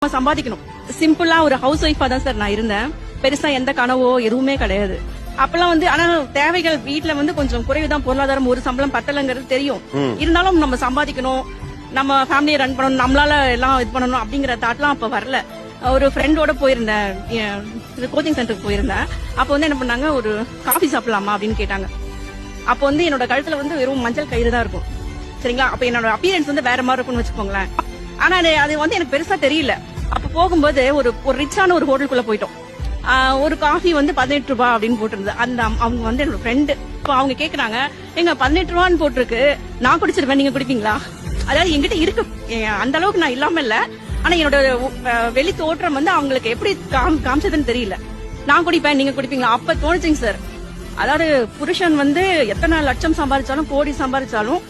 சம்பாதிக்கணும். சிம்பிளா ஒரு ஹவுஸ் ஒய்ஃபா தான் சார் நான் இருந்தேன். பெருசா எந்த கனவோ எதுவுமே கிடையாது. அப்பெல்லாம் ஆனா தேவைகள் வீட்டுல கொஞ்சம் குறைவுதான், பொருளாதாரம் ஒரு சம்பளம் பத்தலங்கிறது தெரியும். இருந்தாலும் நம்ம சம்பாதிக்கணும், நம்ம ஃபேமிலியை ரன் பண்ணணும், நம்மளால எல்லாம் இது பண்ணணும் அப்படிங்கிற தாட்லாம் அப்ப வரல. ஒரு ஃப்ரெண்டோட போயிருந்தேன், கோச்சிங் சென்டருக்கு போயிருந்தேன். அப்ப என்ன பண்ணாங்க, ஒரு காஃபி சாப்பிடலாமா அப்படின்னு கேட்டாங்க. அப்ப என்னோட கழுத்துல வெறும் மஞ்சள் கயிறு தான் இருக்கும், சரிங்களா? அப்ப என்னோட அப்பியரன்ஸ் வேற மாதிரி இருக்கும்னு வச்சுக்கோங்களேன். ஆனா அது எனக்கு பெருசா தெரியல. அப்ப போகும்போது ஒரு ரிச்சான ஒரு ஹோட்டலுக்குள்ள போயிட்டோம். ஒரு காஃபி 18 ரூபாய் அப்படின்னு போட்டிருந்தது. அவங்க என்னோட ஃப்ரெண்டு. அவங்க கேக்குறாங்க, எங்க 18 ரூபான்னு போட்டிருக்கு, நான் குடிச்சிருவேன், நீங்க குடிப்பீங்களா? அதாவது என்கிட்ட இருக்கு, அந்த அளவுக்கு நான் இல்லாம இல்ல. ஆனா என்னோட வெளி தோற்றம் அவங்களுக்கு எப்படி காமிச்சதுன்னு தெரியல. நான் குடிப்பேன், நீங்க குடிப்பீங்களா? அப்ப தோணுச்சுங்க சார். அதாவது புருஷன் எத்தனை லட்சம் சம்பாதிச்சாலும், கோடி சம்பாதிச்சாலும்